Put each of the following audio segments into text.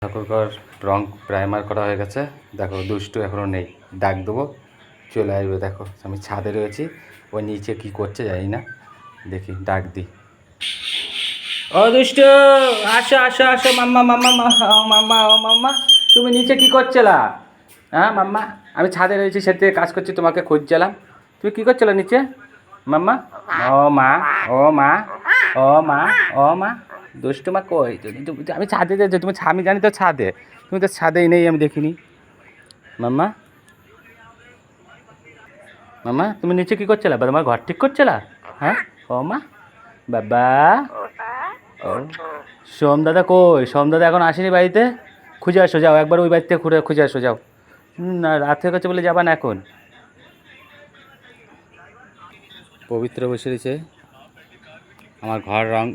ঠাকুরঘর রং primer করা হয়ে গেছে। দেখো দুষ্টু এখনও নেই, ডাক দেবো চলে আসবে। দেখো আমি ছাদে রয়েছি, ওই নিচে কি করছে জানি না, দেখি ডাক দিই। ও দুষ্টু, আসো আসো আসো, মাম্মা মাম্মা মাম্মা ও মাম্মা, তুমি নিচে কি করছিলা? হ্যাঁ মাম্মা, আমি ছাদে রয়েছি, সে থেকে কাজ করছি, তোমাকে খুঁজছিলাম। তুমি কী করছিলা নিচে মাম্মা? ও মা, ও মা, ও মা, ও মা, দুষ্টু মা কই? আমি ছাদে যাচ্ছি, তুমি আমি জানি তো ছাদে, তুমি তো ছাদেই নেই, আমি দেখিনি। মাম্মা, মাম্মা তুমি নিচে কী করছিলা? তোমার ঘর ঠিক করছিলা? হ্যাঁ ও মা, বাবা, ও সোম দাদা কই? সোম দাদা এখন আসেনি বাড়িতে, খুঁজে আসো যাও, একবার ওই বাড়িতে খুঁজে আসো যাও। না রাত হয়ে গেছে বলে যাবা না এখন। পবিত্র বসে রয়েছে, আমার ঘর রং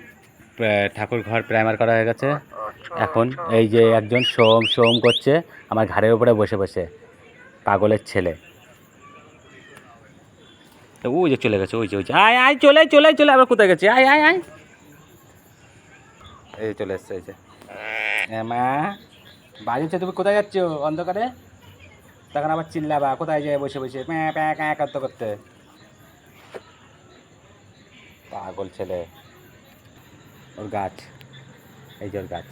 ঠাকুর ঘর প্রাইমার করা হয়ে গেছে। এখন এই যে একজন সোম সোম করছে আমার ঘাড়ের উপরে বসে বসে, পাগলের ছেলে। ওই যে চলে গেছে, ওই যে আয় আয়, চলে চলে চলে, আবার কোথায় গেছে? আয় আয় আয়, এই চলে এসছে, এই যে মা বাড়িতে। তুমি কোথায় যাচ্ছ অন্ধকারে? তখন আবার চিল্লাবা, কোথায় যায় বসে বসে প্যাঁ প্যাঁ ক্যাঁ করতে করতে, পাগল ছেলে। ওর গাছ, এই যে ওর গাছ।